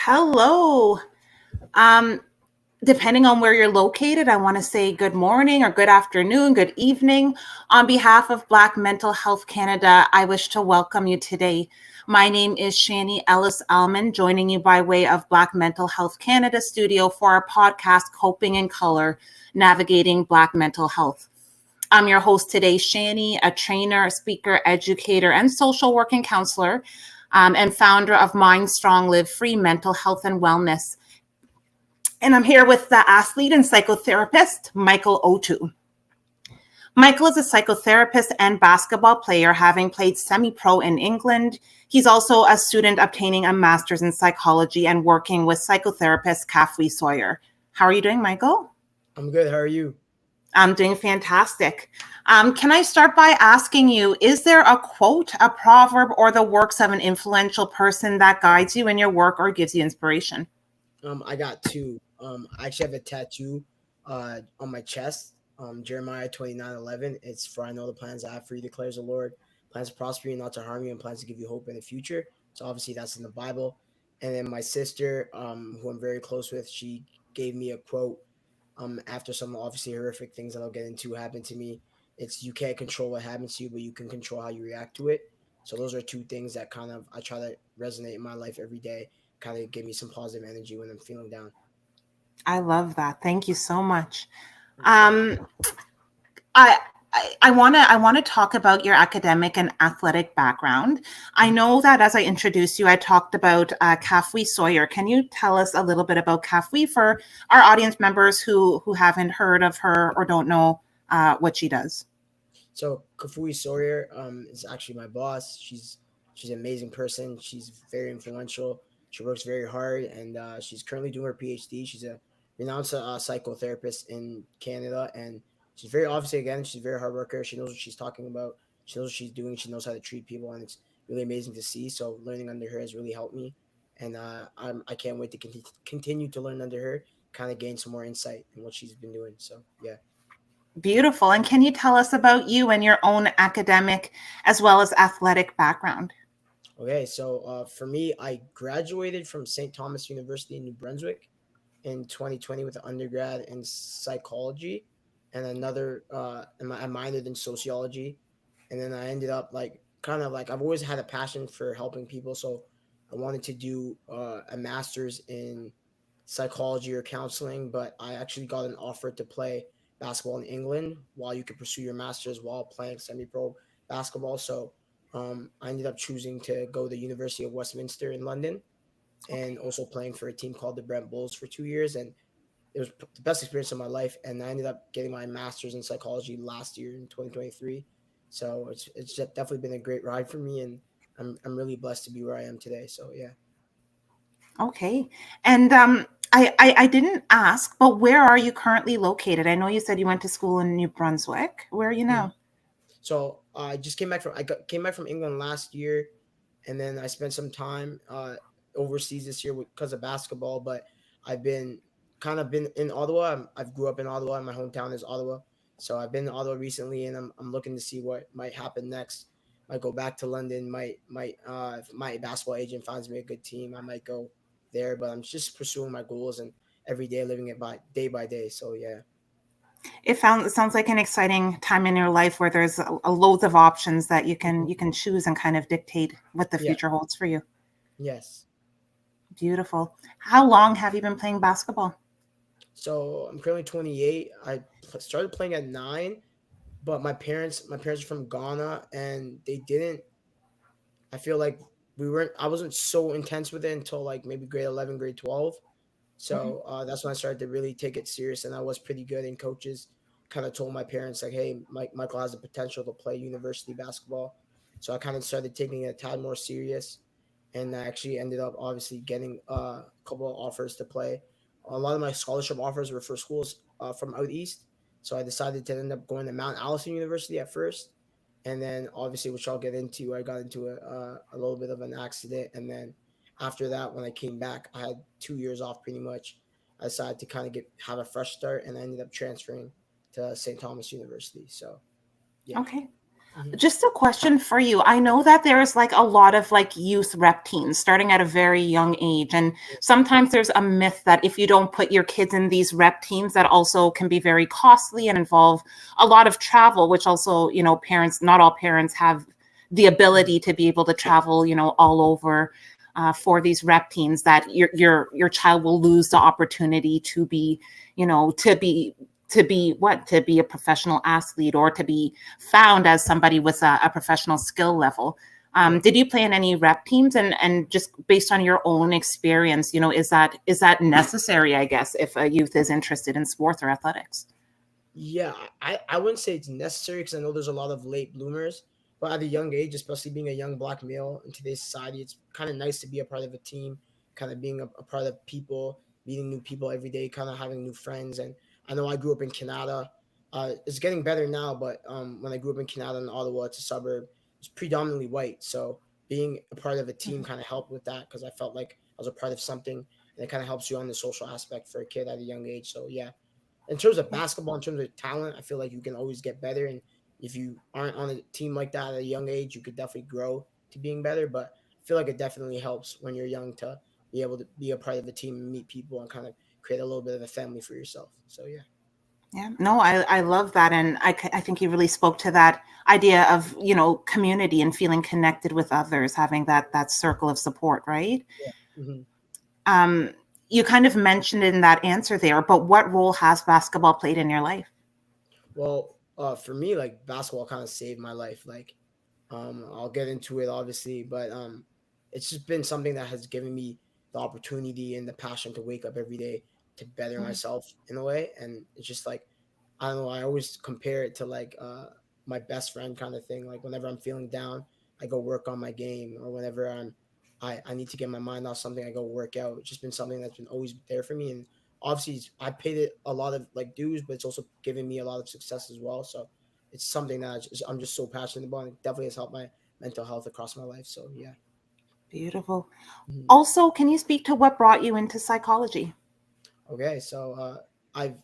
Hello. Um, Depending on where you're located, I want to say good morning or good afternoon, good evening. On behalf of Black Mental Health Canada, I wish to welcome you today. My name is Shani Ellis Alman, joining you by way of Black Mental Health Canada studio for our podcast, Coping in Color, Navigating Black Mental Health. I'm your host today, Shani, a trainer, speaker, educator, and social working counselor, and founder of Mind Strong, Live Free Mental Health and Wellness. And I'm here with the athlete and psychotherapist, Michael Otu. Michael is a psychotherapist and basketball player, having played semi-pro in England. He's also a student obtaining a master's in psychology and working with psychotherapist Kathleen Sawyer. How are you doing, Michael? I'm good. How are you? I'm doing fantastic. Can I start by asking you, is there a quote, a proverb, or the works of an influential person that guides you in your work or gives you inspiration? I got two. I actually have a tattoo on my chest. Jeremiah 29:11. It's for I know the plans I have for you, declares the Lord. Plans to prosper you, not to harm you, and plans to give you hope in the future. So obviously that's in the Bible. And then my sister, who I'm very close with, she gave me a quote after some obviously horrific things that I'll get into happened to me. It's you can't control what happens to you, but you can control how you react to it. So those are two things that kind of I try to resonate in my life every day, kind of give me some positive energy when I'm feeling down. I love that. Thank you so much. Of course. Um, I I want to talk about your academic and athletic background. I Mhm. know that as I introduced you, I talked about Kathleen Sawyer. Can you tell us a little bit about Kathleen for our audience members who haven't heard of her or don't know what she does? So Kafui Sawyer is actually my boss. She's an amazing person. She's very influential. She works very hard, and she's currently doing her PhD. She's a renowned psychotherapist in Canada, and she's very obviously again she's a very hard worker. She knows what she's talking about. She knows what she's doing. She knows how to treat people, and it's really amazing to see. So learning under her has really helped me, and I can't wait to continue to learn under her, kind of gain some more insight in what she's been doing. So yeah. Beautiful. And can you tell us about you and your own academic as well as athletic background? Okay, so for me, I graduated from St. Thomas University in New Brunswick in 2020 with an undergrad in psychology and I minored in sociology. And then I ended up like kind of like I've always had a passion for helping people. So I wanted to do a master's in psychology or counseling, but I actually got an offer to play basketball in England while you could pursue your master's while playing semi pro basketball. So I ended up choosing to go to the University of Westminster in London and Okay. also playing for a team called the Brent Bulls for 2 years. And it was the best experience of my life. And I ended up getting my master's in psychology last year in 2023. So it's definitely been a great ride for me. And I'm really blessed to be where I am today. So yeah. Okay. And I didn't ask, but where are you currently located? I know you said you went to school in New Brunswick. Where are you Mhm. now? So I just came back from England last year, and then I spent some time overseas this year because of basketball. But I've been in Ottawa. I've grew up in Ottawa. My hometown is Ottawa, so I've been in Ottawa recently, and I'm looking to see what might happen next. Might go back to London. Might if my basketball agent finds me a good team, I might go there. But I'm just pursuing my goals and every day living it by day. So yeah. It sounds like an exciting time in your life where there's a loads of options that Mhm. you can choose and kind of dictate what the Yeah. future holds for you. Yes. Beautiful. How long have you been playing basketball? So I'm currently 28. Started playing at 9, but my parents are from Ghana, and they didn't. I feel like I wasn't so intense with it until like maybe grade 11, grade 12. Mhm. So that's when I started to really take it serious, and I was pretty good. And coaches kind of told my parents like, "Hey, Michael has the potential to play university basketball." So I kind of started taking it a tad more serious, and I actually ended up obviously getting a couple of offers to play. A lot of my scholarship offers were for schools from out east, so I decided to end up going to Mount Allison University at first, and then obviously, which I'll get into, I got into a little bit of an accident, and then after that, when I came back, I had 2 years off pretty much. I decided to kind of have a fresh start, and I ended up transferring to St. Thomas University. So yeah. Okay. Hmm. Just a question for you. I know that there's like a lot of like youth rep teams starting at a very young age. And sometimes there's a myth that if you don't put your kids in these rep teams, that also can be very costly and involve a lot of travel, which also, parents, not all parents have the Hmm. ability to be able to travel, all over for these rep teams, that your child will lose the opportunity to be, to be a professional athlete or to be found as somebody with a professional skill level. Yeah. Did you play in any rep teams, and just based on your own experience, is that necessary, I guess, if a youth is interested in sports or athletics? Yeah, I wouldn't say it's necessary because I know there's a lot of late bloomers, but at a young age, especially being a young black male in today's society, it's kind of nice to be a part of a team, kind of being a part of people, meeting new people every day, kind of having new friends. And I know I grew up in Canada. It's getting better now, but when I grew up in Canada in Ottawa, it's a suburb. It's predominantly white, so being a part of a team kind of helped with that because I felt like I was a part of something, and it kind of helps you on the social aspect for a kid at a young age. So yeah, in terms of basketball, in terms of talent, I feel like you can always get better. And if you aren't on a team like that at a young age, you could definitely grow to being better. But I feel like it definitely helps when you're young to be able to be a part of a team and meet people and kind of create a little bit of a family for yourself. So yeah. Yeah, no, I love that. And I think you really spoke to that idea of, community and feeling connected with others, having that circle of support, right? Yeah. Hmm. Um, you kind of mentioned in that answer there, but what role has basketball played in your life? Well, for me, like basketball kind of saved my life. Like, I'll get into it obviously, but it's just been something that has given me the opportunity and the passion to wake up every day to better Mhm. myself in a way. And it's just like I don't know. I always compare it to like my best friend kind of thing. Like whenever I'm feeling down, I go work on my game, or whenever I need to get my mind off something, I go work out. It's just been something that's been always there for me, and obviously I paid it a lot of like dues, but it's also given me a lot of success as well. So it's something that I'm just so passionate about. And it definitely has helped my mental health across my life. So yeah. Beautiful. Mhm. Also, can you speak to what brought you into psychology? Okay, so I've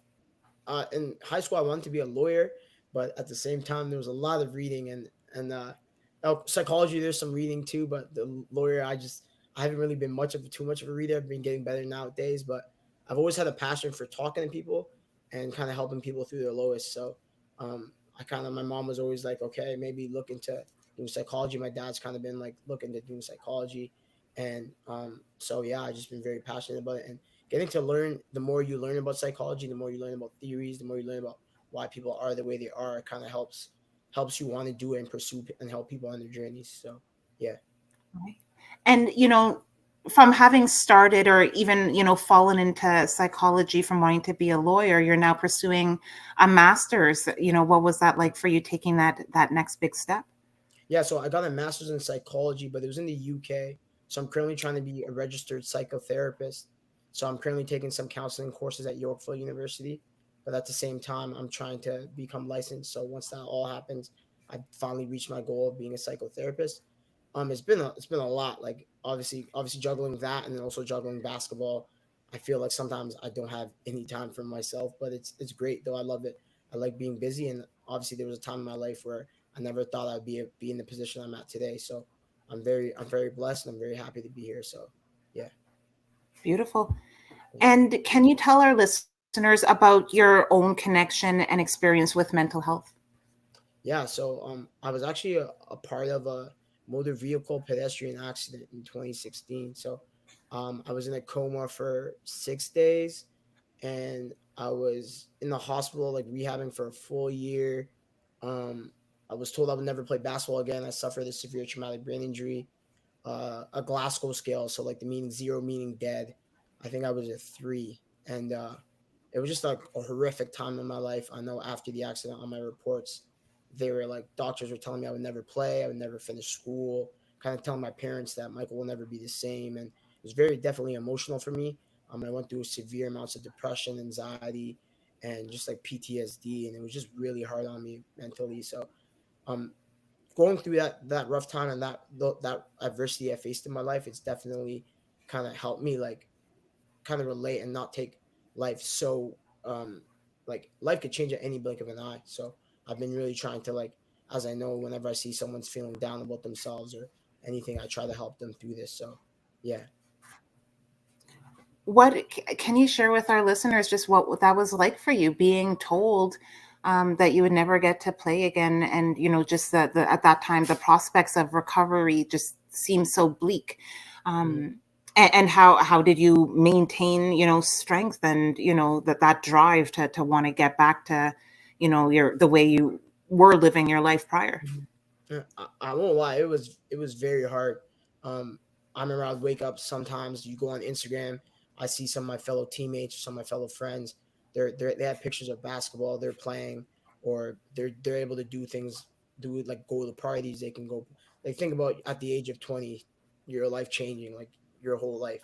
in high school I wanted to be a lawyer, but at the same time there was a lot of reading and psychology. There's some reading too, but the lawyer I haven't really been too much of a reader. I've been getting better nowadays, but I've always had a passion for talking to people and kind of helping people through their lowest. So I kind of my mom was always like, okay, maybe look into doing psychology. My dad's kind of been like looking to doing psychology, and so yeah, I just been very passionate about it and getting to learn. The more you learn about psychology, the more you learn about theories, the more you learn about why people are the way they are, it kind of helps you want to do it and pursue and help people on their journeys. So yeah. Right. And, from having started or even, fallen into psychology from wanting to be a lawyer, you're now pursuing a master's. What was that like for you taking that next big step? Yeah, so I got a master's in psychology, but it was in the UK. So I'm currently trying to be a registered psychotherapist. So I'm currently taking some counseling courses at Yorkville University. But at the same time, I'm trying to become licensed. So once that all happens, I finally reached my goal of being a psychotherapist. It's been a lot. Like obviously juggling that and then also juggling basketball. I feel like sometimes I don't have any time for myself, but it's great though. I love it. I like being busy, and obviously there was a time in my life where I never thought I'd be in the position I'm at today. So I'm very blessed and I'm very happy to be here. So yeah. Beautiful. Thank you. And can you tell our listeners about your own connection and experience with mental health? Yeah, so I was actually a part of a motor vehicle pedestrian accident in 2016. So I was in a coma for 6 days, and I was in the hospital like rehabbing for a full year. Um, I was told I would never play basketball again. I suffered a severe traumatic brain injury, a Glasgow scale, so like the meaning zero meaning dead. I think I was a three, and it was just like a horrific time in my life. I know after the accident, on my reports, they were like doctors were telling me I would never play, I would never finish school, kind of telling my parents that Michael will never be the same, and it was very definitely emotional for me. I went through severe amounts of depression, anxiety, and just like PTSD, and it was just really hard on me mentally. So um, going through that rough time and that adversity I faced in my life, it's definitely kind of helped me like kind of relate and not take life so like life could change at any blink of an eye. So I've been really trying to like as I know whenever I see someone's feeling down about themselves or anything, I try to help them through this. So yeah. What can you share with our listeners just what that was like for you, being told that you would never get to play again, and just the at that time the prospects of recovery just seemed so bleak. Mhm. And how did you maintain strength and that drive to want to get back to your the way you were living your life prior? Mhm. I won't lie, it was very hard. Um, I remember I'd wake up sometimes. You go on Instagram, I see some of my fellow teammates, some of my fellow friends. They have pictures of basketball they're playing, or they're able to do things, do it like go to parties. They can go. Like think about at the age of 20, your life changing, like your whole life,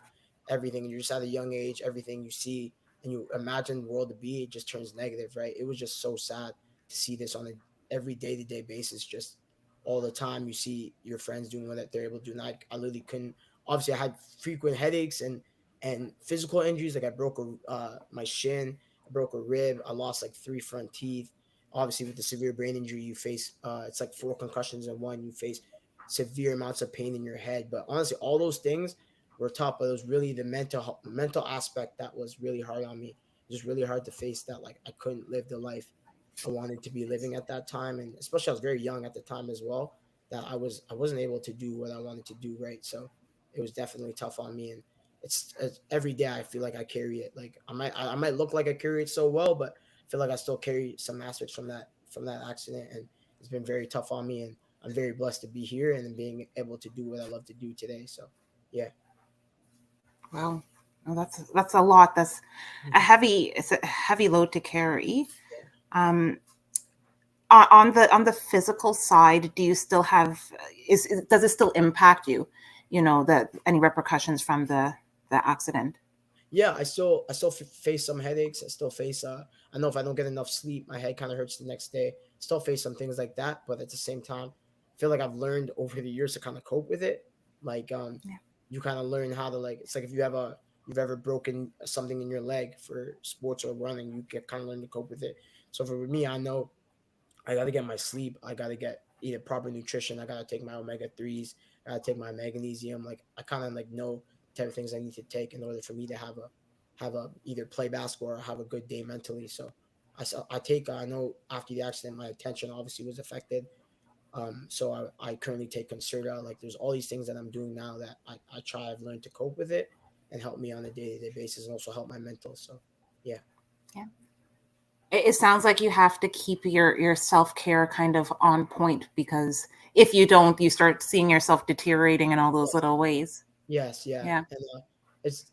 everything. You're just at a young age, everything you see and you imagine the world to be, it just turns negative, right? It was just so sad to see this on a every day to day basis, just all the time. You see your friends doing what they're able to do. And I literally couldn't. Obviously, I had frequent headaches and physical injuries. Like I broke my shin, I broke a rib, I lost like 3 front teeth. Obviously, with the severe brain injury, you face it's like 4 concussions in one. You face severe amounts of pain in your head. But honestly, all those things were tough. But it was really the mental aspect that was really hard on me. It was really hard to face that. Like I couldn't live the life I wanted to be living at that time, and especially I was very young at the time as well. That I wasn't able to do what I wanted to do, right? So it was definitely tough on me, and it's every day I feel like I carry it. Like I might look like I carry it so well, but I feel like I still carry some aspects from that accident, and it's been very tough on me. And I'm very blessed to be here and being able to do what I love to do today. So yeah. Wow. Well, that's a lot. That's it's a heavy load to carry. Um, on the physical side, do you still have does it still impact you? That any repercussions from the accident? Yeah, I still face some headaches. I still face I know if I don't get enough sleep, my head kind of hurts the next day. Still face some things like that, but at the same time, I feel like I've learned over the years to kind of cope with it. Like Yeah. you kind of learn how to, like, it's like if you've ever broken something in your leg for sports or running, you get kind of learn to cope with it. So for me, I know I got to get my sleep. I got to get eat a proper nutrition. I got to take my omega 3s. I got to take my magnesium. Like I kind of like know the type of things I need to take in order for me to have a either play basketball or have a good day mentally. So I take I know after the accident my attention obviously was affected. So I currently take Concerta. Like there's all these things that I'm doing now that I try. I've learned to cope with it and help me on a day to day basis, and also help my mental. So yeah. Yeah. It sounds like you have to keep your self-care kind of on point, because if you don't, you start seeing yourself deteriorating in all those little ways. Yes, yeah, Yeah. and it's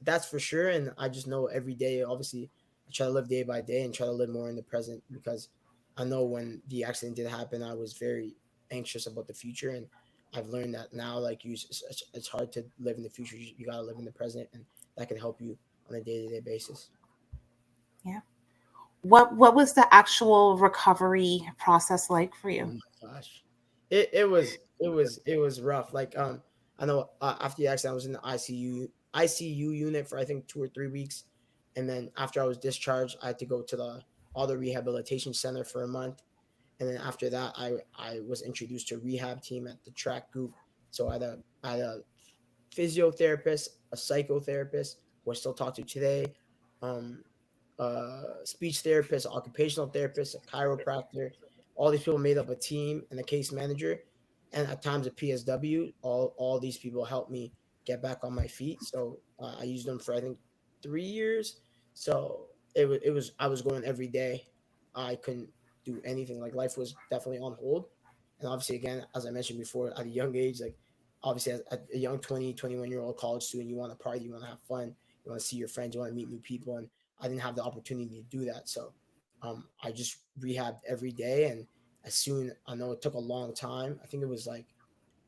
that's for sure. And I just know every day, obviously, I try to live day by day and try to live more in the present, because I know when the accident did happen, I was very anxious about the future, and I've learned that now. Like it's hard to live in the future. You got to live in the present, and that can help you on a day to day basis. Yeah. What was the actual recovery process like for Oh you? my gosh, it was rough. Like I know after the accident, I was in the ICU unit for I think 2 or 3 weeks, and then after I was discharged, I had to go to the auto rehabilitation center for a month, and then after that, I was introduced to a rehab team at the track group. So I had a physiotherapist, a psychotherapist who I still talk to today, um, speech therapist, occupational therapist, a chiropractor. All these people made up a team and a case manager, and at times a PSW. All these people helped me get back on my feet. So I used them for I think 3 years. So it was I was going every day. I couldn't do anything. Like life was definitely on hold. And obviously, again, as I mentioned before, at a young age, like obviously as a young 20, 21-year-old college student, you want to party, you want to have fun, you want to see your friends, you want to meet new people. And I didn't have the opportunity to do that. So I just rehabbed every day. And as soon, I know it took a long time. I think it was like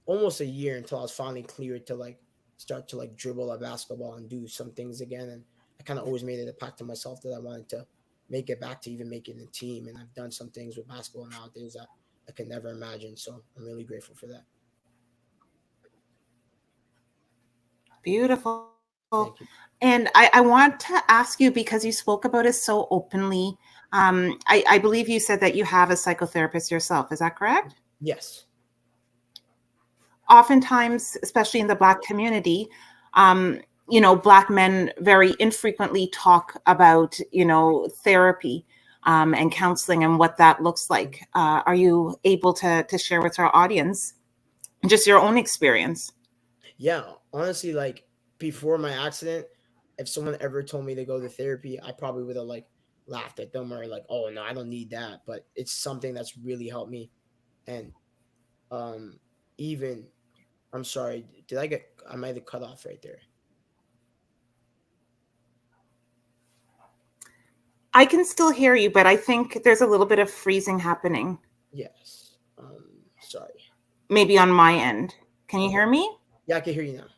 almost a year until I was finally cleared to like start to like dribble a basketball and do some things again. And I kind of always made it a pact to myself that I wanted to make it back to even making the team. And I've done some things with basketball nowadays that I could never imagine. So I'm really grateful for that. Beautiful. Thank you. And I want to ask you because you spoke about it so openly. I believe you said that you have a psychotherapist yourself. Is that correct? Yes. Oftentimes, especially in the Black community, um, Black men very infrequently talk about, therapy and counseling and what that looks like. Are you able to share with our audience just your own experience? Yeah, honestly, like before my accident, if someone ever told me to go to therapy, I probably would have like laughed at them or like, oh no, I don't need that. But it's something that's really helped me. And um even I'm sorry, I might have cut off right there. I can still hear you, but I think there's a little bit of freezing happening, Yes. Sorry. maybe on my end. Can you Okay. hear me? Yeah, I can hear you now.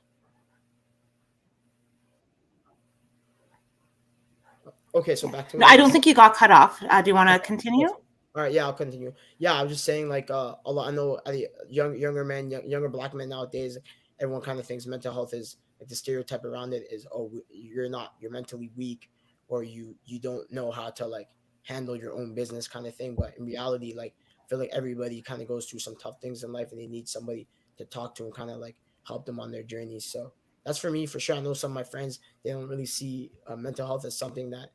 Okay, so Yeah. back to No, what I I don't was think you got cut off. Do you want to Okay, continue? perfect. All right, yeah, I'll continue. Yeah, I was just saying, like, a lot. I know younger men, younger black men nowadays, everyone kind of thinks mental health is like the stereotype around it is, oh, you're not, you're mentally weak, or you don't know how to like handle your own business, kind of thing. But in reality, like, I feel like everybody kind of goes through some tough things in life, and they need somebody to talk to and kind of like help them on their journeys. So that's for me for sure. I know some of my friends, they don't really see mental health as something that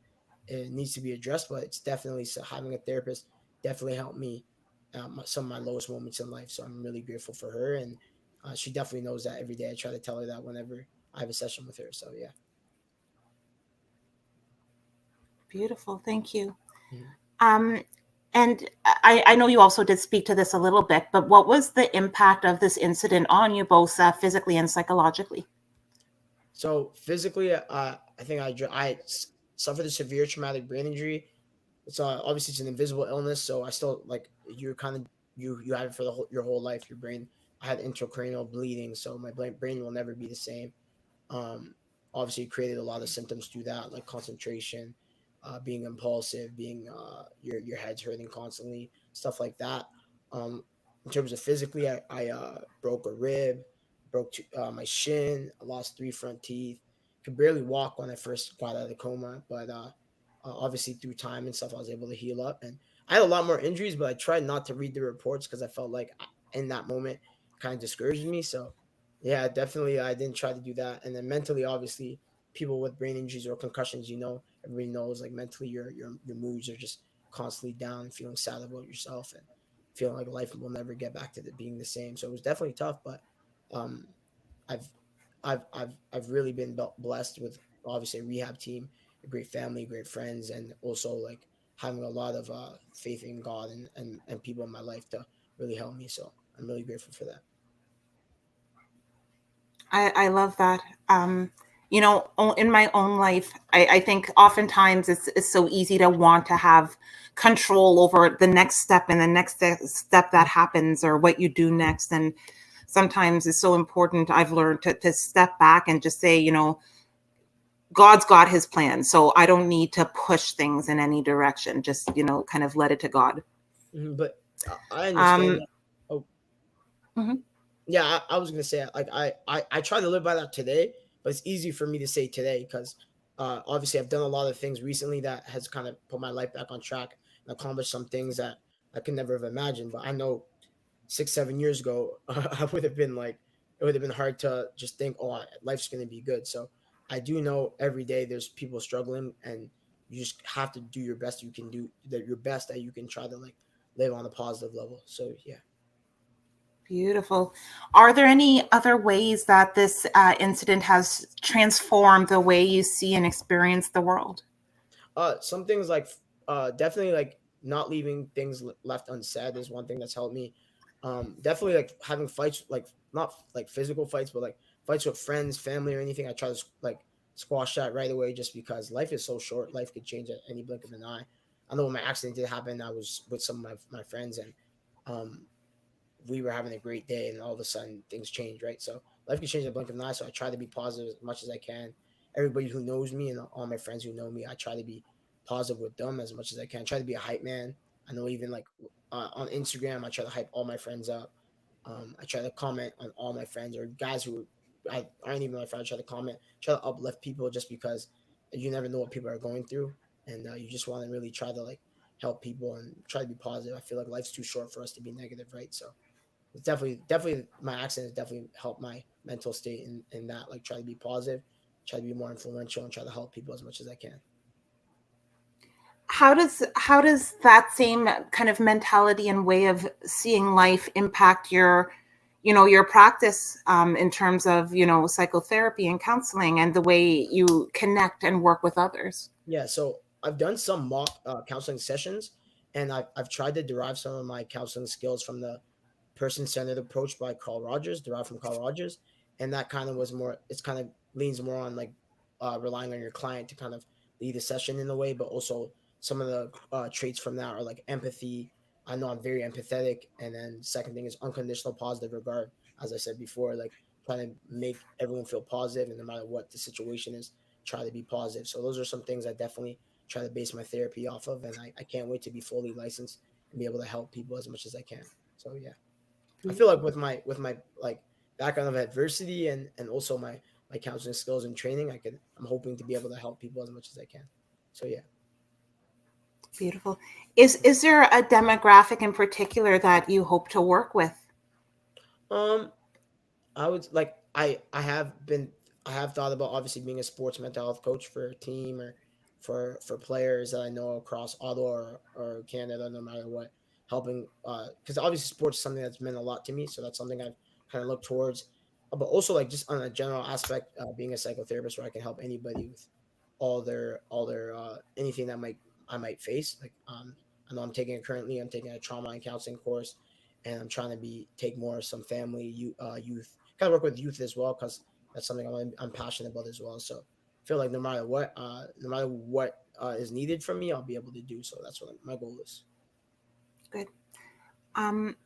it needs to be addressed, but it's definitely, so having a therapist definitely helped me some of my lowest moments in life. So I'm really grateful for her, and she definitely knows that every day. I try to tell her that whenever I have a session with her. So yeah. Beautiful. Thank you. Mhm. Um, and I know you also did speak to this a little bit, but what was the impact of this incident on you both physically and psychologically? So physically, I think suffered a severe traumatic brain injury. It's obviously it's an invisible illness, so I still like you're kind of you have it for your whole life. Your brain. I had intracranial bleeding, so my brain will never be the same. Um, Obviously, created a lot of symptoms through that, like concentration, being impulsive, being your head's hurting constantly, stuff like that. In terms of physically, I broke a rib, my shin, I lost three front teeth, could barely walk when I first got out of the coma, but obviously through time and stuff, I was able to heal up. And I had a lot more injuries, but I tried not to read the reports because I felt like in that moment, it kind of discouraged me. So yeah, definitely. I didn't try to do that. And then mentally, obviously, people with brain injuries or concussions, everybody knows like mentally your moods are just constantly down, feeling sad about yourself and feeling like life will never get back to being the same. So it was definitely tough, but um, I've I've really been blessed with obviously a rehab team, a great family, great friends, and also like having a lot of faith in God and people in my life to really help me. So I'm really grateful for that. I love that. In my own life, I think oftentimes it's so easy to want to have control over the next step and the next step that happens or what you do next. And sometimes it's so important, I've learned to step back and just say, God's got his plan. So I don't need to push things in any direction. Just, kind of let it to God. But I understand Um, that. Oh, mhm. yeah, I was gonna say like I try to live by that today, but it's easy for me to say today because obviously I've done a lot of things recently that has kind of put my life back on track and accomplished some things that I could never have imagined. But I know 6 7 years ago I would have been like it would have been hard to just think, oh, life's gonna be good. So I do know every day there's people struggling, and you just have to do your best you can do that your best that you can try to like live on a positive level. So yeah. Beautiful. Are there any other ways that this incident has transformed the way you see and experience the world? Some things like definitely like not leaving things left unsaid is one thing that's helped me. Definitely like having fights, like not like physical fights, but like fights with friends, family, or anything. I try to like squash that right away, just because life is so short. Life could change at any blink of an eye. I know when my accident did happen, I was with some of my friends, and um, we were having a great day, and all of a sudden things change, right? So life can change in a blink of an eye. So I try to be positive as much as I can. Everybody who knows me and all my friends who know me, I try to be positive with them as much as I can. I try to be a hype man. I know even like on Instagram, I try to hype all my friends up. I try to comment on all my friends or guys who I don't even know if I try to comment, try to uplift people just because you never know what people are going through, and you just want to really try to like help people and try to be positive. I feel like life's too short for us to be negative, right? So it's definitely my accident has definitely helped my mental state in that, like try to be positive, try to be more influential, and try to help people as much as I can. How does that same kind of mentality and way of seeing life impact your practice, in terms of psychotherapy and counseling and the way you connect and work with others? Yeah, so I've done some mock counseling sessions, and I've tried to derive some of my counseling skills from the person-centered approach by Carl Rogers, derived from Carl Rogers, and that kind of was more. It's kind of leans more on like relying on your client to kind of lead the session in a way, but also some of the traits from that are like empathy. I know I'm very empathetic, and then second thing is unconditional positive regard. As I said before, like trying to make everyone feel positive, and no matter what the situation is, try to be positive. So those are some things I definitely try to base my therapy off of, and I can't wait to be fully licensed and be able to help people as much as I can. So yeah. I feel like with my like background of adversity and also my counseling skills and training, I'm hoping to be able to help people as much as I can. So yeah. Beautiful. Is there a demographic in particular that you hope to work with? Um I would like I have thought about obviously being a sports mental health coach for a team or for players that I know across Ottawa or Canada, no matter what, helping because obviously sports is something that's meant a lot to me, so that's something I've kind of looked towards. But also like just on a general aspect, being a psychotherapist where I can help anybody with all their anything that might I might face. Like I know I'm taking a trauma and counseling course, and I'm trying to be take more some family youth kind of work with youth as well because that's something I'm passionate about as well. So I feel like no matter what is needed from me, I'll be able to do so. That's what my goal is. Good. Um,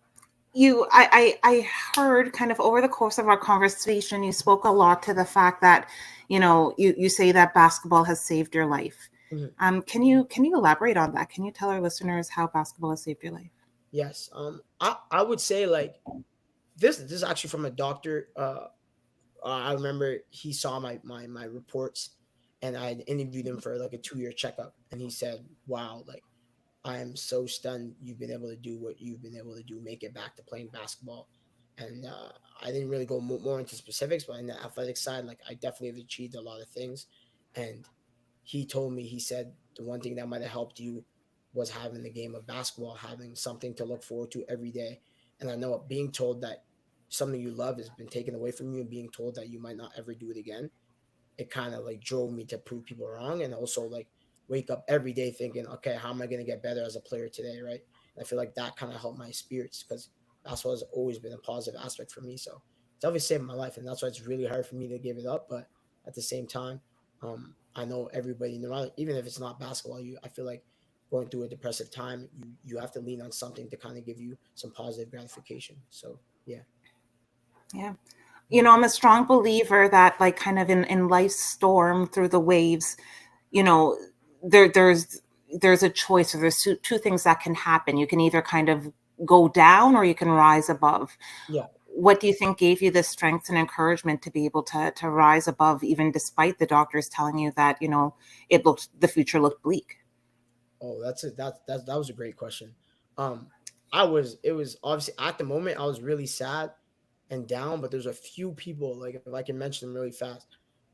I heard kind of over the course of our conversation, you spoke a lot to the fact that, you say that basketball has saved your life. Mhm. Can you elaborate on that? Can you tell our listeners how basketball has saved your life? Yes. I would say like this is actually from a doctor. I remember he saw my reports, and I had interviewed him for like a 2 year checkup, and he said, "Wow, like I am so stunned you've been able to do what you've been able to do, make it back to playing basketball." And I didn't really go more into specifics, but in the athletic side, like I definitely have achieved a lot of things. And he told me, he said, the one thing that might have helped you was having the game of basketball, having something to look forward to every day. And I know being told that something you love has been taken away from you and being told that you might not ever do it again, it kind of like drove me to prove people wrong and also like wake up every day thinking, okay, how am I going to get better as a player today, right? And I feel like that kind of helped my spirits because basketball has always been a positive aspect for me. So it's always saved my life, and that's why it's really hard for me to give it up. But at the same time, I know everybody, no matter even if it's not basketball, I feel like going through a depressive time, you have to lean on something to kind of give you some positive gratification. So yeah. Yeah. Mhm. I'm a strong believer that, like, kind of in life's storm through the waves, you know, there's a choice, or there's two things that can happen. You can either kind of go down or you can rise above. Yeah. What do you think gave you the strength and encouragement to be able to rise above, even despite the doctors telling you that, the future looked bleak? Oh, that was a great question. Um, it was obviously at the moment I was really sad and down, but there's a few people like if I can mention them really fast.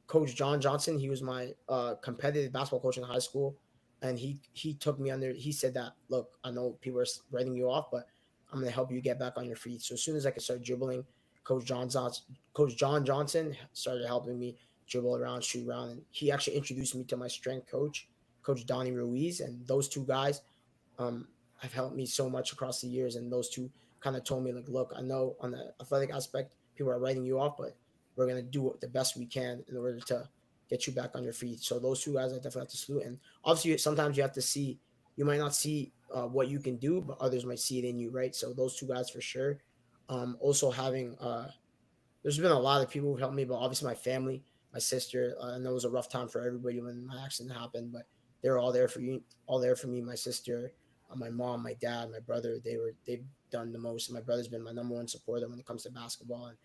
Coach John Johnson, he was my competitive basketball coach in high school, and he took me under. He said that, look, I know people are writing you off, but I'm gonna help you get back on your feet. So as soon as I could start dribbling, Coach John Johnson started helping me dribble around, shoot around, and he actually introduced me to my strength coach, Coach Donnie Ruiz, and those two guys have helped me so much across the years. And those two kind of told me like, look, I know on the athletic aspect, people are writing you off, but we're gonna do the best we can in order to get you back on your feet. So those two guys I definitely have to salute. And obviously, sometimes you have to see. You might not see what you can do, but others might see it in you, right? So those two guys for sure. Also having there's been a lot of people who helped me, but obviously my family, my sister. I know it was a rough time for everybody when my accident happened, but they were all there for you, all there for me. My sister, my mom, my dad, my brother. They've done the most. And my brother's been my number one supporter when it comes to basketball, and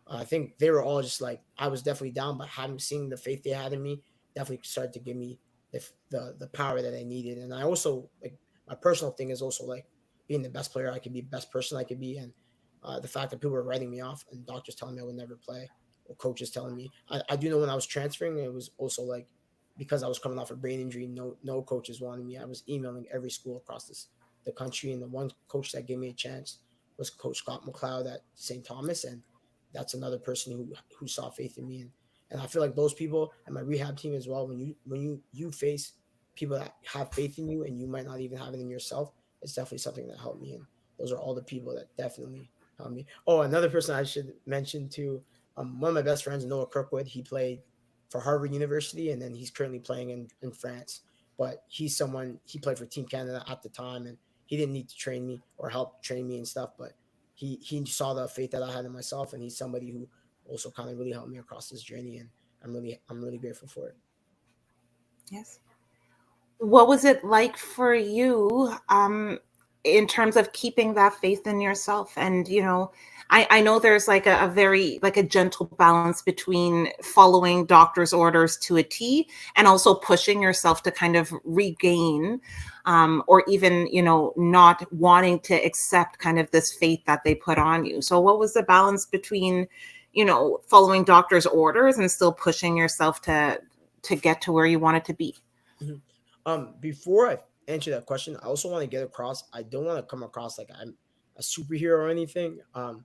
I think they were all just like, I was definitely down, but having seen the faith they had in me definitely started to give me the power that I needed. And I also like, my personal thing is also like being the best player I could be, best person I could be, and the fact that people were writing me off and doctors telling me I would never play, or coaches telling me. I do know when I was transferring, it was also like because I was coming off a brain injury. No coaches wanted me. I was emailing every school across the country, and the one coach that gave me a chance was Coach Scott McLeod at St. Thomas, and that's another person who saw faith in me. And I feel like those people and my rehab team as well, when you face people that have faith in you and you might not even have it in yourself, it's definitely something that helped me. And those are all the people that definitely helped me. Oh, another person I should mention too, one of my best friends, Noah Kirkwood, he played for Harvard University, and then he's currently playing in France. But he played for Team Canada at the time, and he didn't need to train me or help train me and stuff. But he saw the faith that I had in myself, and he's somebody who also kind of really helped me across this journey, and I'm really grateful for it. Yes. What was it like for you, in terms of keeping that faith in yourself? And, I know there's like a very, like a gentle balance between following doctor's orders to a T and also pushing yourself to kind of regain, or even, not wanting to accept kind of this faith that they put on you. So what was the balance between, following doctor's orders and still pushing yourself to get to where you wanted to be? Mhm. Before I answer that question, I also want to get across. I don't want to come across like I'm a superhero or anything. I'm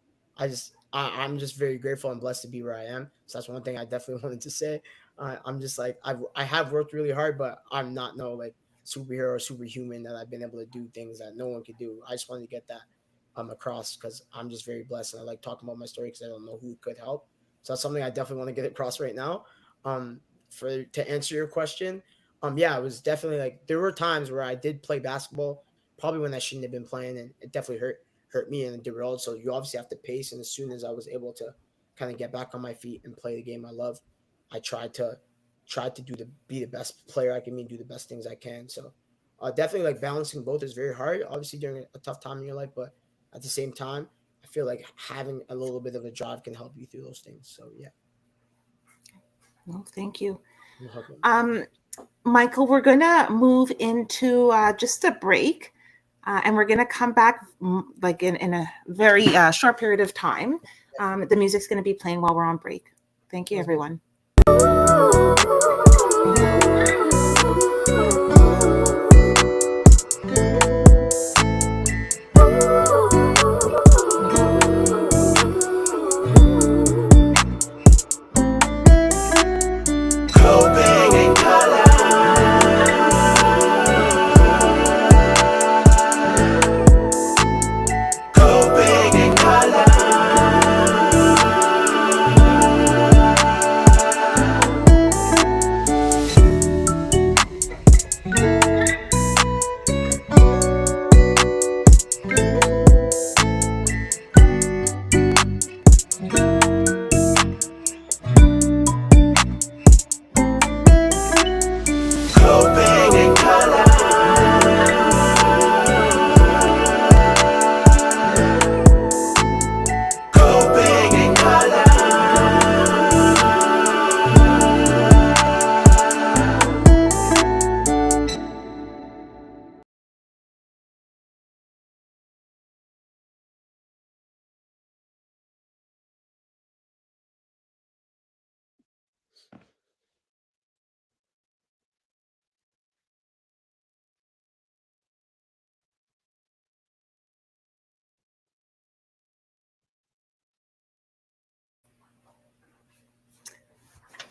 just very grateful and blessed to be where I am. So that's one thing I definitely wanted to say. I'm just like I have worked really hard, but I'm not no like superhero or superhuman that I've been able to do things that no one could do. I just wanted to get that across because I'm just very blessed, and I like talking about my story because I don't know who could help. So that's something I definitely want to get across right now. For to answer your question, yeah, it was definitely like there were times where I did play basketball, probably when I shouldn't have been playing, and it definitely hurt me and derailed. So you obviously have to pace. And as soon as I was able to kind of get back on my feet and play the game I love, I tried to be the best player I can be, and do the best things I can. So definitely like balancing both is very hard, obviously during a tough time in your life, but at the same time, I feel like having a little bit of a drive can help you through those things. So yeah, Well, thank you. you're welcome. Um, Michael, we're going to move into just a break, and we're going to come back, like in a very short period of time. The music's going to be playing while we're on break. Thank you, Sounds good. everyone.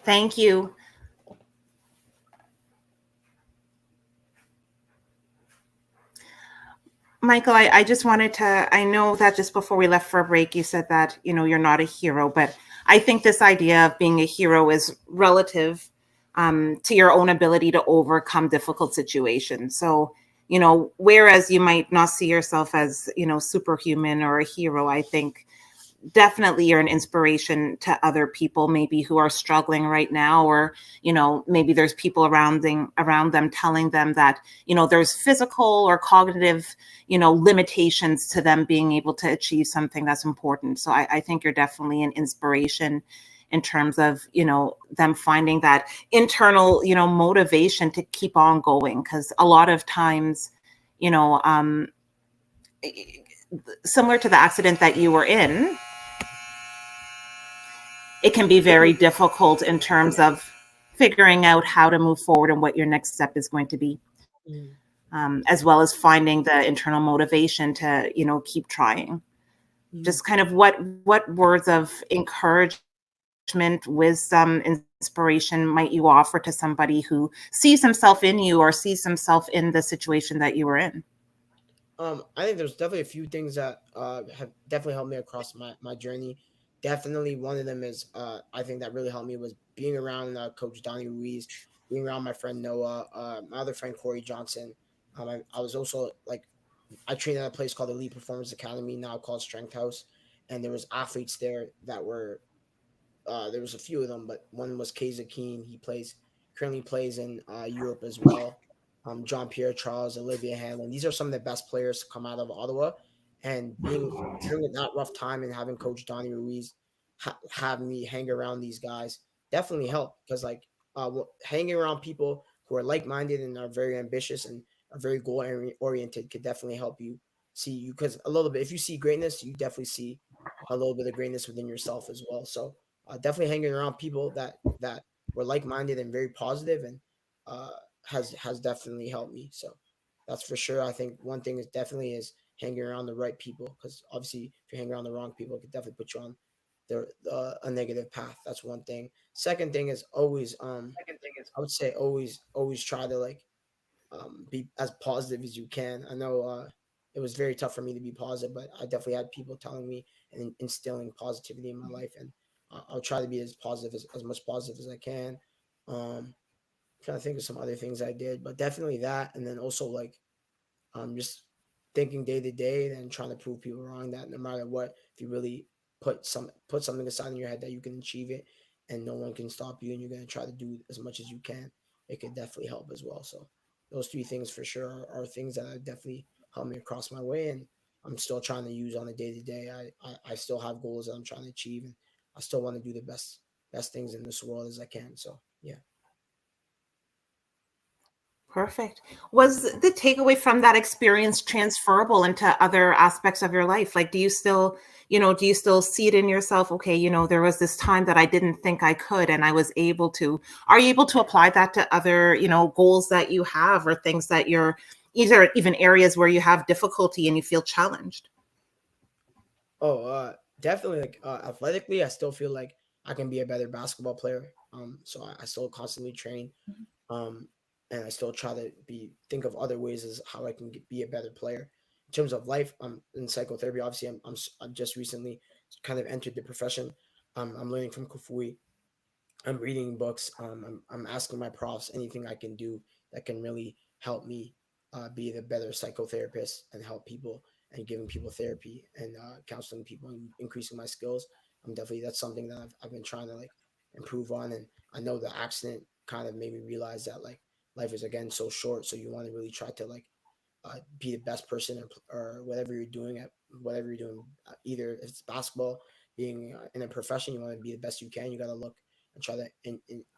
Thank you. Michael, I just wanted to, I know that just before we left for a break, you said that, you're not a hero, but I think this idea of being a hero is relative, to your own ability to overcome difficult situations. So, whereas you might not see yourself as, superhuman or a hero, I think definitely you're an inspiration to other people maybe who are struggling right now, or maybe there's people around them telling them that there's physical or cognitive limitations to them being able to achieve something that's important. So I think you're definitely an inspiration in terms of them finding that internal motivation to keep on going, because a lot of times you know um similar to the accident that you were in, it can be very difficult in terms of figuring out how to move forward and what your next step is going to be, Mm, as well as finding the internal motivation to keep trying. mm. Just kind of what words of encouragement, wisdom, inspiration might you offer to somebody who sees himself in you or sees himself in the situation that you were in? I think there's definitely a few things that have definitely helped me across my journey. Definitely one of them is I think that really helped me was being around Coach Donnie Ruiz, being around my friend Noah, my other friend Corey Johnson. I was also like I trained at a place called Elite Performance Academy, now called Strength House, and there was athletes there that were there was a few of them, but one was Kaiser Keane. He currently plays in Europe as well. John Pierre Charles, Olivia Hanlon. These are some of the best players to come out of Ottawa. And being during that rough time and having Coach Donnie Ruiz have me hang around these guys definitely helped, because like hanging around people who are like minded and are very ambitious and are very goal oriented could definitely help you see you, because a little bit if you see greatness, you definitely see a little bit of greatness within yourself as well. So definitely hanging around people that were like minded and very positive, and uh, has definitely helped me. So that's for sure. I think one thing is definitely is hanging around the right people, because obviously if you hang around the wrong people, it could definitely put you on a negative path. That's one thing. Second thing is always I would say always try to like be as positive as you can. I know it was very tough for me to be positive, but I definitely had people telling me and instilling positivity in my life, and I'll try to be as positive as much positive as I can. Trying to think of some other things I did, but definitely that, and then also like just thinking day to day and trying to prove people wrong that no matter what, if you really put something aside in your head that you can achieve it and no one can stop you and you're gonna try to do as much as you can, it could definitely help as well. So those three things for sure are things that have definitely helped me across my way, and I'm still trying to use on a day to day. I still have goals that I'm trying to achieve, and I still want to do the best things in this world as I can. So yeah. Perfect. Was the takeaway from that experience transferable into other aspects of your life? Like, do you still see it in yourself? Okay, there was this time that I didn't think I could, and I was able to. Are you able to apply that to other, goals that you have, or things that you're either even areas where you have difficulty and you feel challenged? Oh, definitely. Like athletically, I still feel like I can be a better basketball player. So I still constantly train. Um, and I still try to think of other ways as how I can be a better player. In terms of life, in psychotherapy. Obviously, I'm just recently kind of entered the profession. I'm learning from Kufui. I'm reading books. I'm asking my profs anything I can do that can really help me be the better psychotherapist and help people and giving people therapy and counseling people and increasing my skills. I'm definitely that's something that I've been trying to like improve on. And I know the accident kind of made me realize that like life is again so short, so you want to really try to like be the best person or whatever you're doing at whatever you're doing. Either if it's basketball, being in a profession, you want to be the best you can. You got to look and try to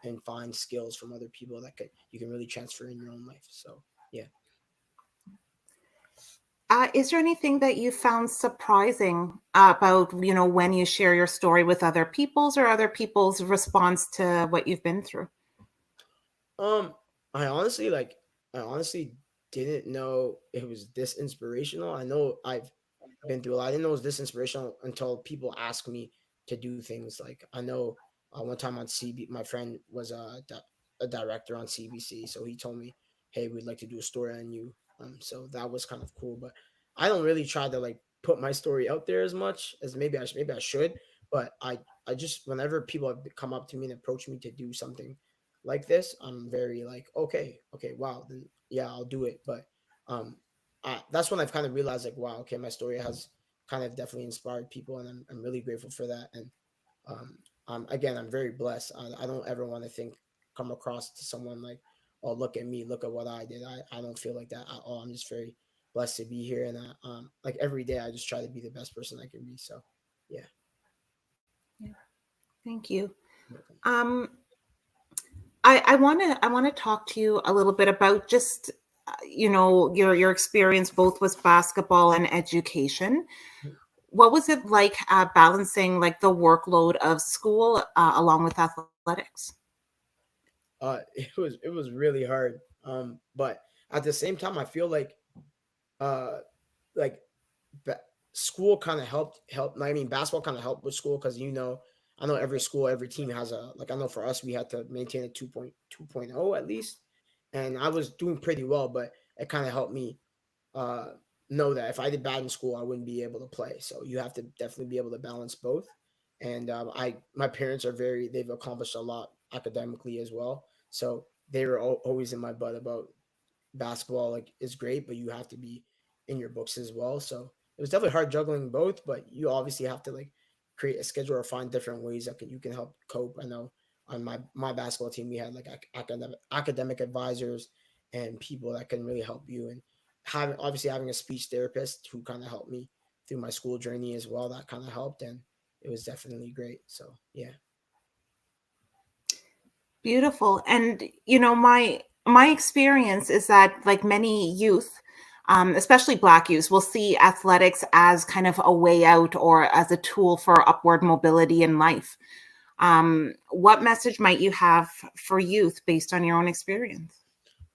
and find skills from other people that you can really transfer in your own life. So yeah. Is there anything that you found surprising about, when you share your story with other people's or other people's response to what you've been through? Um, I honestly I honestly didn't know it was this inspirational. I know I've been through a lot. I didn't know it was this inspirational until people ask me to do things. Like I know one time on CB, my friend was a director on CBC, so he told me, "Hey, we'd like to do a story on you." So that was kind of cool. But I don't really try to like put my story out there as much as maybe I should. But I just whenever people have come up to me and approach me to do something like this, I'm very like, okay, wow, then yeah, I'll do it. But um, that's when I've kind of realized like, wow, okay, my story has kind of definitely inspired people, and I'm really grateful for that. And again, I'm very blessed. I don't ever want to think come across to someone like, oh, look at me, look at what I did. I don't feel like that at all. I'm just very blessed to be here, and like every day I just try to be the best person I can be. So yeah. Yeah, thank you. Welcome. Um, I want to talk to you a little bit about just your experience both with basketball and education. What was it like balancing like the workload of school along with athletics? It was really hard. But at the same time, I feel uh like ba- school kind of helped. I mean, basketball kind of helped with school because I know every school, every team has a like. I know for us, we had to maintain a 2.0 at least, and I was doing pretty well, but it kind of helped me uh, know that if I did bad in school, I wouldn't be able to play. So you have to definitely be able to balance both. And my parents are they've accomplished a lot academically as well. So they were always in my butt about basketball like is great, but you have to be in your books as well. So it was definitely hard juggling both, but you obviously have to like create a schedule or find different ways that you can help cope. I know on my basketball team we had like academic advisors and people that can really help you, and having a speech therapist who kind of helped me through my school journey as well, that kind of helped, and it was definitely great. So yeah. Beautiful. And my experience is that like many youth, especially Black youth, will see athletics as kind of a way out or as a tool for upward mobility in life. What message might you have for youth based on your own experience?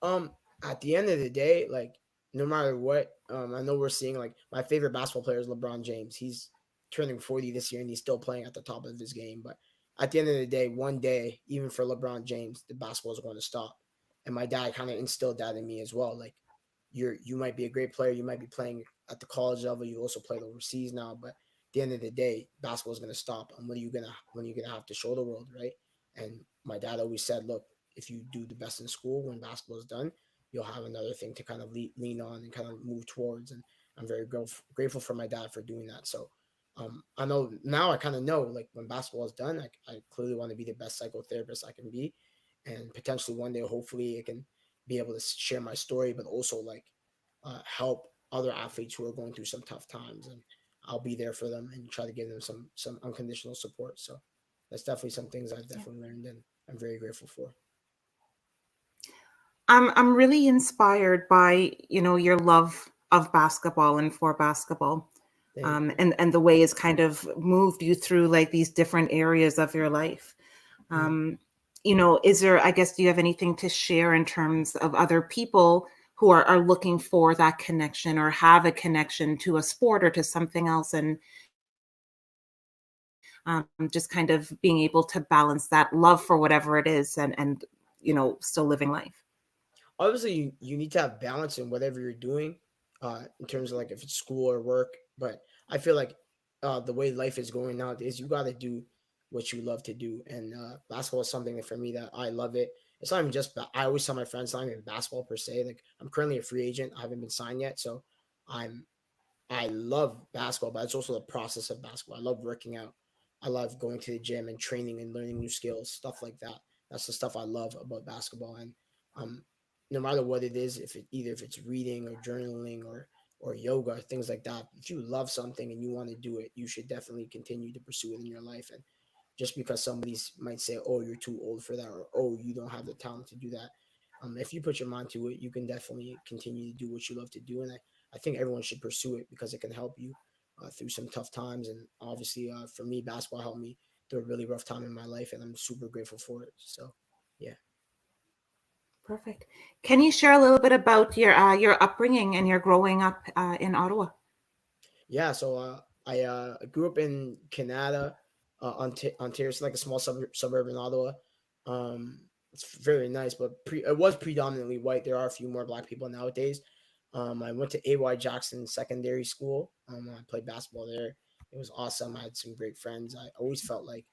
Um, at the end of the day, like no matter what, I know we're seeing like my favorite basketball player is LeBron James. He's turning 40 this year and he's still playing at the top of his game. But at the end of the day, one day, even for LeBron James, the basketball is going to stop. And my dad kind of instilled that in me as well. Like you might be a great player, you might be playing at the college level, you also played overseas now, but at the end of the day, basketball is gonna stop. And when are you gonna have to show the world, right? And my dad always said, look, if you do the best in school, when basketball is done, you'll have another thing to kind of lean on and kind of move towards. And I'm very grateful for my dad for doing that. So I know now I kind of know like when basketball is done, I clearly want to be the best psychotherapist I can be, and potentially one day, hopefully, it can be able to share my story, but also like help other athletes who are going through some tough times, and I'll be there for them and try to give them some unconditional support. So that's definitely some things I've Yeah. definitely learned, and I'm very grateful for. I'm really inspired by, your love of basketball and for basketball. Thank you. And the way it's kind of moved you through like these different areas of your life. Mm. Um, is there, I guess, do you have anything to share in terms of other people who are looking for that connection or have a connection to a sport or to something else, and just kind of being able to balance that love for whatever it is, and still living life? Obviously, you need to have balance in whatever you're doing, in terms of like if it's school or work. But I feel like the way life is going nowadays, you got to do what you love to do. And basketball is something that for me that I love it. It's not even just. I always tell my friends, it's not even basketball per se. Like I'm currently a free agent. I haven't been signed yet, so I'm I love basketball, but it's also the process of basketball. I love working out. I love going to the gym and training and learning new skills, stuff like that. That's the stuff I love about basketball. And um, no matter what it is, if it's reading or journaling or yoga, things like that, if you love something and you want to do it, you should definitely continue to pursue it in your life. And just because somebody might say, "Oh, you're too old for that," or "Oh, you don't have the talent to do that," if you put your mind to it, you can definitely continue to do what you love to do. And I think everyone should pursue it because it can help you through some tough times. And obviously, for me, basketball helped me through a really rough time in my life, and I'm super grateful for it. So, yeah. Perfect. Can you share a little bit about your upbringing and your growing up in Ottawa? Yeah, so I grew up in Canada, Ontario. It's like a small suburb in Ottawa. It's very nice, but it was predominantly white. There are a few more black people nowadays. I went to A.Y. Jackson Secondary School. I played basketball there. It was awesome. I had some great friends. I always felt like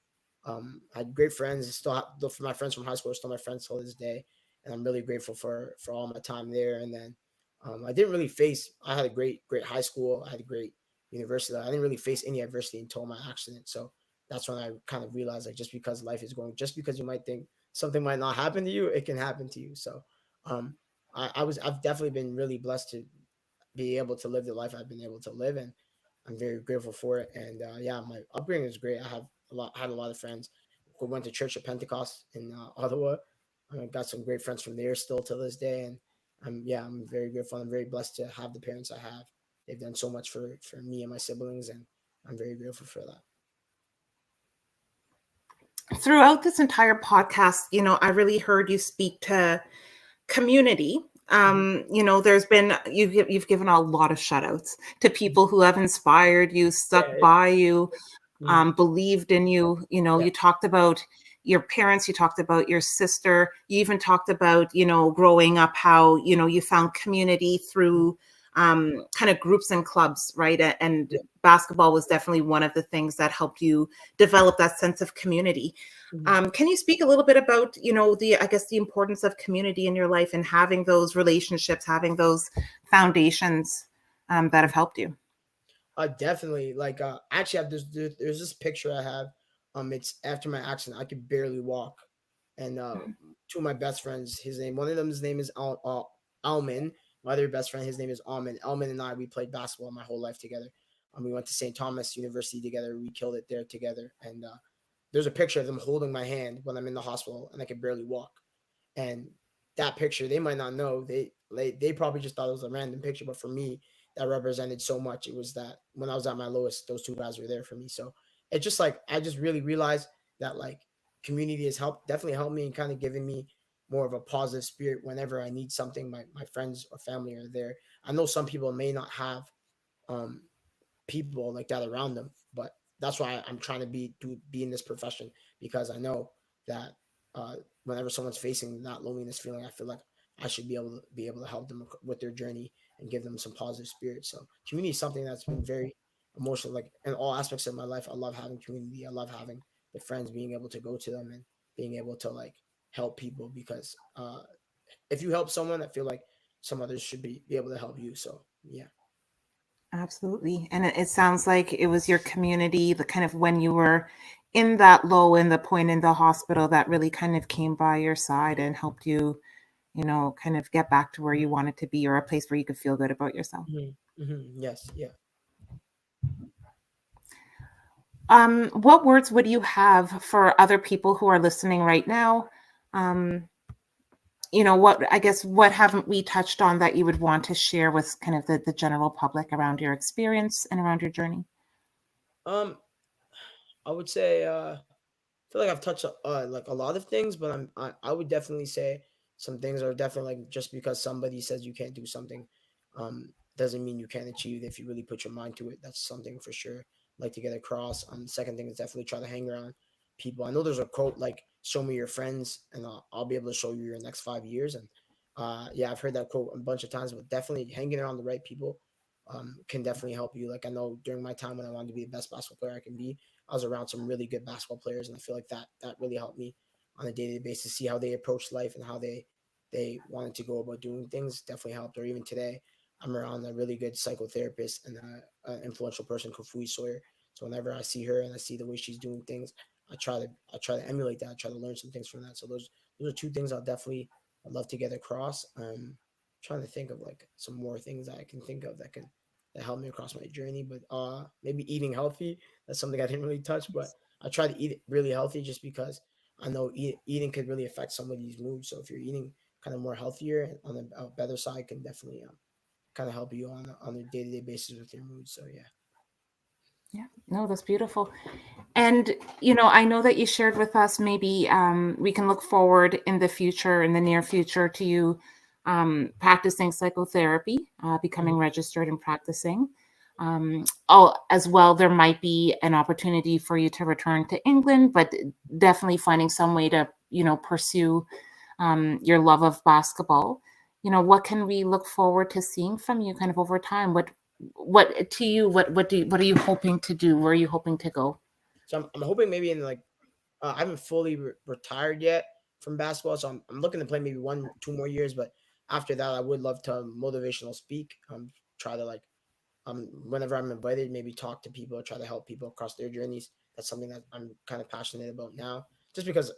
I had great friends. Still, for my friends from high school are still my friends till this day, and I'm really grateful for all my time there. And then I didn't really face. I had a great high school. I had a great university. I didn't really face any adversity until my accident. So that's when I kind of realized, like, just because life is going, just because you might think something might not happen to you, it can happen to you. So um, I've definitely been really blessed to be able to live the life I've been able to live, and I'm very grateful for it. And yeah, my upbringing is great. I had a lot of friends who went to Church of Pentecost in Ottawa. I got some great friends from there still to this day, and I'm very grateful. I'm very blessed to have the parents I have. They've done so much for me and my siblings, and I'm very grateful for that. Throughout this entire podcast, I really heard you speak to community. Mm-hmm. There's been you've given a lot of shout outs to people who have inspired you, stuck Yeah. by you, Mm-hmm. believed in you. Yeah. You talked about your parents, you talked about your sister, you even talked about, growing up, how, you found community through kind of groups and clubs, right? And Yeah. basketball was definitely one of the things that helped you develop that sense of community. Mm-hmm. Can you speak a little bit about, I guess, the importance of community in your life and having those relationships, having those foundations that have helped you? Definitely. Like, actually, there's this picture I have. It's after my accident. I could barely walk, and two of my best friends. One of them's name is Alman. My other best friend, his name is Alman. Alman and I, we played basketball my whole life together. We went to St. Thomas University together. We killed it there together. And there's a picture of them holding my hand when I'm in the hospital and I could barely walk. And that picture, they might not know. They probably just thought it was a random picture, but for me, that represented so much. It was that when I was at my lowest, those two guys were there for me. So it's just like I just really realized that, like, community has definitely helped me and kind of given me more of a positive spirit whenever I need something. My friends or family are there. I know some people may not have um people like that around them. But that's why I'm trying to be in this profession, because I know that uh, whenever someone's facing that loneliness feeling, I feel like I should be able to help them with their journey and give them some positive spirit. So community is something that's been very emotional, like in all aspects of my life. I love having community. I love having the friends, being able to go to them and being able to, like, help people, because if you help someone, I feel like some others should be able to help you. So yeah. Absolutely. And it sounds like it was your community, the kind of when you were in that low in the point in the hospital that really kind of came by your side and helped you, kind of get back to where you wanted to be or a place where you could feel good about yourself. Yes, yeah. What words would you have for other people who are listening right now? Um, I guess, what haven't we touched on that you would want to share with kind of the general public around your experience and around your journey? Um, I would say I feel like I've touched like a lot of things, but I would definitely say some things are definitely, like, just because somebody says you can't do something, doesn't mean you can't achieve it if you really put your mind to it. That's something for sure. Like to get across. The second thing is definitely try to hang around people. I know there's a quote like "Show me your friends, and I'll be able to show you your next 5 years." And yeah, I've heard that quote a bunch of times. But definitely hanging around the right people can definitely help you. Like, I know during my time when I wanted to be the best basketball player I can be, I was around some really good basketball players, and I feel like that really helped me on a day-to-day basis. See how they approach life and how they wanted to go about doing things definitely helped. Or even today, I'm around a really good psychotherapist and an influential person, Kafui Sawyer. So whenever I see her and I see the way she's doing things, I try to emulate that. I try to learn some things from that. So those are two things I'd love to get across. Trying to think of like some more things that I can think of that helped me across my journey. But maybe eating healthy. That's something I didn't really touch, but I try to eat really healthy just because I know eating could really affect somebody's mood. So if you're eating kind of more healthier and on the better side, can definitely kind of help you on a day to day basis with your mood. So yeah. Yeah, no, that's beautiful. And, I know that you shared with us, maybe we can look forward in the future, in the near future, to you practicing psychotherapy, becoming Mhm. registered and practicing. As well, there might be an opportunity for you to return to England, but definitely finding some way to, pursue your love of basketball. What can we look forward to seeing from you kind of over time? What to you, what are you hoping to do? Where are you hoping to go? So I'm hoping maybe in like I haven't fully retired yet from basketball, so I'm looking to play maybe 1 2 more years. But after that, I would love to motivational speak. Try to like whenever I'm invited, maybe talk to people, try to help people across their journeys. That's something that I'm kind of passionate about now, just because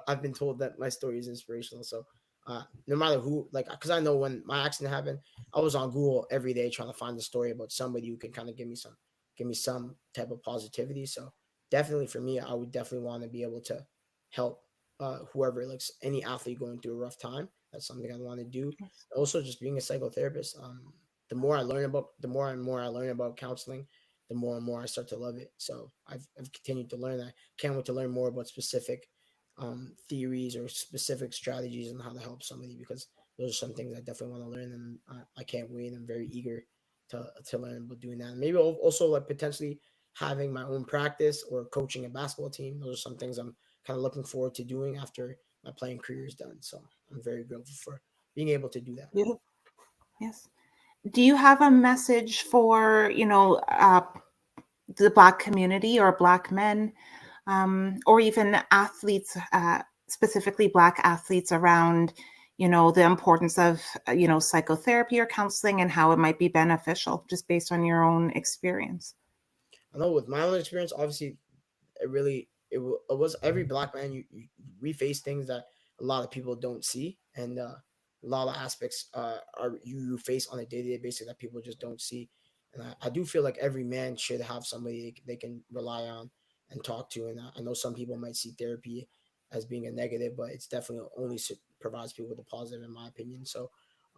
I've been told that my story is inspirational. So no matter who, like, because I know when my accident happened, I was on Google every day trying to find a story about somebody who can kind of give me some type of positivity. So definitely for me, I would definitely want to be able to help whoever, like any athlete going through a rough time. That's something I want to do. Yes. Also, just being a psychotherapist. The more and more I learn about counseling, the more and more I start to love it. So I've continued to learn that. Can't wait to learn more about specific theories or specific strategies on how to help somebody, because those are some things I definitely want to learn, and I can't wait. I'm very eager to learn about doing that. And maybe also like potentially having my own practice or coaching a basketball team. Those are some things I'm kind of looking forward to doing after my playing career is done. So I'm very grateful for being able to do that. Beautiful. Yes. Do you have a message for, the Black community or Black men, or even athletes, specifically Black athletes, around, the importance of, psychotherapy or counseling and how it might be beneficial just based on your own experience? I know with my own experience, obviously, it was every black man. We face things that a lot of people don't see, and a lot of aspects are you face on a day to day basis that people just don't see. And I do feel like every man should have somebody they can rely on and talk to. And I know some people might see therapy as being a negative, but it's definitely only provides people with a positive, in my opinion. So,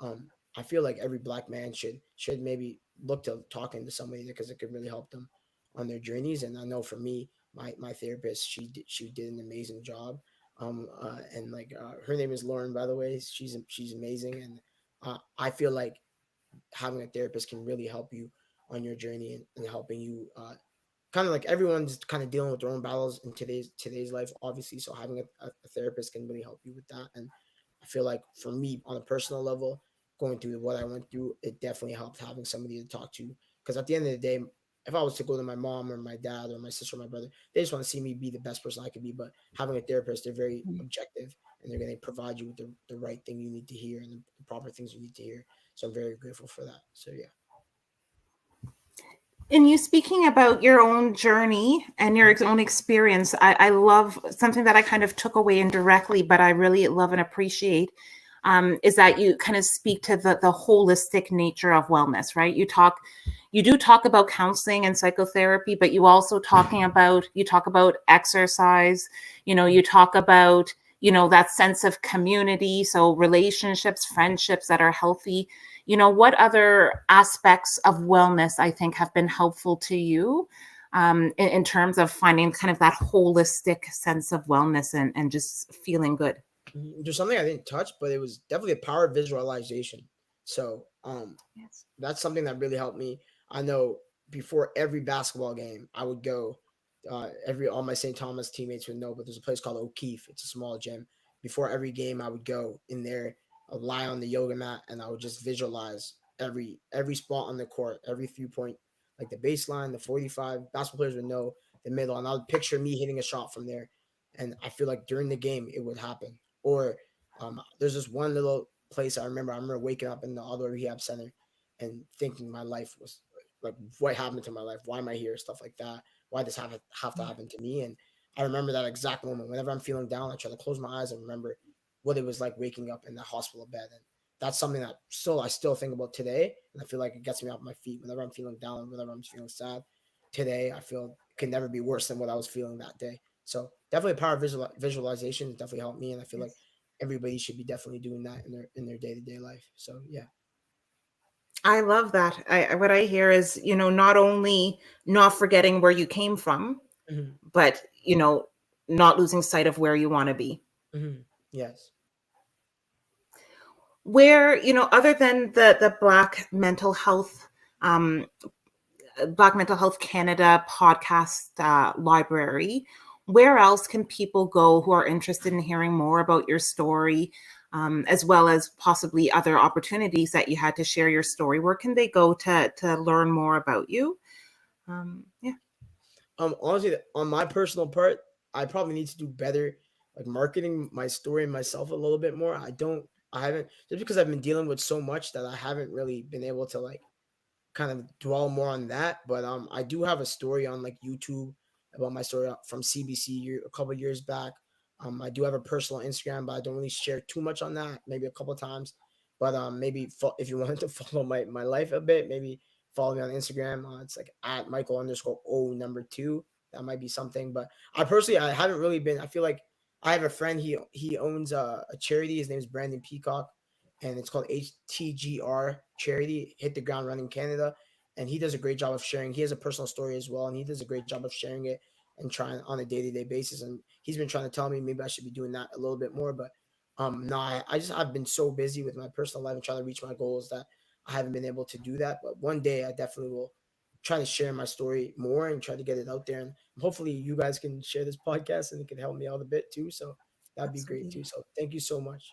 I feel like every black man should maybe look to talking to somebody because it could really help them on their journeys. And I know for me, my therapist, she did an amazing job. And like her name is Lauren, by the way. She's amazing, and I feel like having a therapist can really help you on your journey, and helping you kind of like everyone's kind of dealing with their own battles in today's life, obviously. So having a therapist can really help you with that. And I feel like for me, on a personal level, going through what I went through, it definitely helped having somebody to talk to. Because at the end of the day, if I was to go to my mom or my dad or my sister or my brother, they just want to see me be the best person I could be. But having a therapist, they're very objective, and they're going to provide you with the right thing you need to hear, and the proper things you need to hear. So I'm very grateful for that. So yeah. In you speaking about your own journey and your own experience, I love something that I kind of took away indirectly, but I really love and appreciate, is that you kind of speak to the holistic nature of wellness, right? You do talk about counseling and psychotherapy, but you talk about exercise, you talk about, that sense of community. So relationships, friendships that are healthy. What other aspects of wellness I think have been helpful to you, in terms of finding kind of that holistic sense of wellness and just feeling good? There's something I didn't touch, but it was definitely the power of visualization. So Yes. that's something that really helped me. I know before every basketball game, I would go. Every all my St. Thomas teammates would know, but there's a place called O'Keefe. It's a small gym. Before every game, I would go in there, I'd lie on the yoga mat, and I would just visualize every spot on the court, every 3 point, like the baseline, the 45. Basketball players would know the middle, and I would picture me hitting a shot from there. And I feel like during the game, it would happen. Or there's this one little place I remember. I remember waking up in the auto rehab center and thinking my life was like, what happened to my life? Why am I here? Stuff like that. Why does have to happen to me? And I remember that exact moment. Whenever I'm feeling down, I try to close my eyes and remember what it was like waking up in that hospital bed. And that's something that I still think about today. And I feel like it gets me off my feet whenever I'm feeling down, whenever I'm feeling sad. Today, I feel it can never be worse than what I was feeling that day. So definitely power of visualization definitely helped me. And I feel like Yes. everybody should be definitely doing that in their day to day life. So yeah. I love that. What I hear is, not only not forgetting where you came from, Hmm. but, not losing sight of where you want to be. Hmm. Yes. Where, other than the um, Black Mental Health Canada podcast library, where else can people go who are interested in hearing more about your story, as well as possibly other opportunities that you had to share your story? Where can they go to learn more about you? Yeah. Honestly, on my personal part, I probably need to do better, like marketing my story and myself a little bit more. I haven't, just because I've been dealing with so much that I haven't really been able to like kind of dwell more on that. But I do have a story on like YouTube about my story from CBC a couple of years back. I do have a personal Instagram, but I don't really share too much on that. Maybe a couple of times, but maybe if you wanted to follow my life a bit, maybe follow me on Instagram. It's like at Michael underscore O number two. That might be something. But I haven't really been. I feel like I have a friend. He owns a charity. His name is Brandon Peacock, and it's called HTGR Charity, Hit the Ground Running Canada. And he does a great job of sharing. He has a personal story as well, and he does a great job of sharing it and trying on a day-to-day basis. And he's been trying to tell me maybe I should be doing that a little bit more. But no, I've been so busy with my personal life and trying to reach my goals that I haven't been able to do that. But one day I definitely will try to share my story more and try to get it out there. And hopefully you guys can share this podcast and it can help me out a bit too. So that'd be great too. Absolutely. So thank you so much.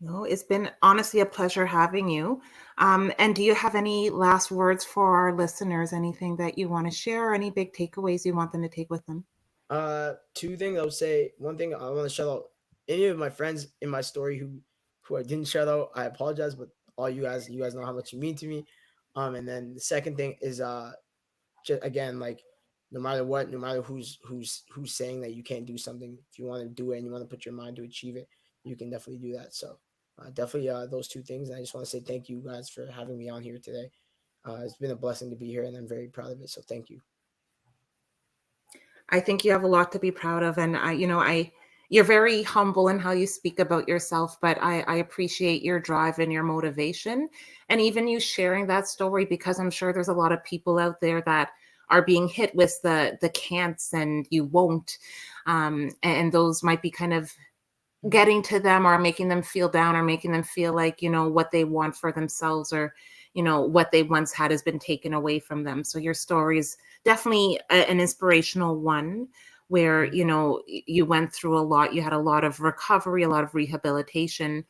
No, it's been honestly a pleasure having you. And do you have any last words for our listeners? Anything that you want to share, or any big takeaways you want them to take with them? Two things I would say. One thing I want to shout out any of my friends in my story who I didn't shout out. I apologize, but all you guys know how much you mean to me. And then the second thing is just again like no matter what, no matter who's saying that you can't do something, if you want to do it and you want to put your mind to achieve it, you can definitely do that. So definitely those two things. And I just want to say thank you guys for having me on here today. It's been a blessing to be here, and I'm very proud of it. So thank you. I think you have a lot to be proud of, and you're very humble in how you speak about yourself, but I appreciate your drive and your motivation, and even you sharing that story, because I'm sure there's a lot of people out there that are being hit with the can'ts and you won't, and those might be kind of getting to them or making them feel down or making them feel like what they want for themselves, or what they once had has been taken away from them. So your story is definitely an inspirational one, where Mhm. you went through a lot, you had a lot of recovery, a lot of rehabilitation,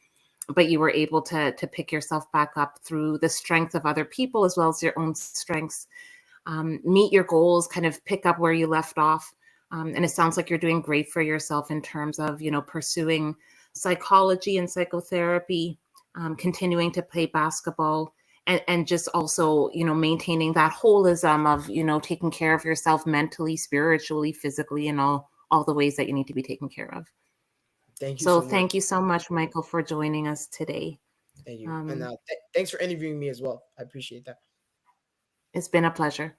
but you were able to pick yourself back up through the strength of other people as well as your own strengths, meet your goals, kind of pick up where you left off. And it sounds like you're doing great for yourself in terms of, pursuing psychology and psychotherapy, continuing to play basketball, and just also, maintaining that holism of, taking care of yourself mentally, spiritually, physically, and all the ways that you need to be taken care of. Thank you So so much. thank you so much, Michael, for joining us today. Thank you. And Um, thanks for interviewing me as well. I appreciate that. it's been a pleasure.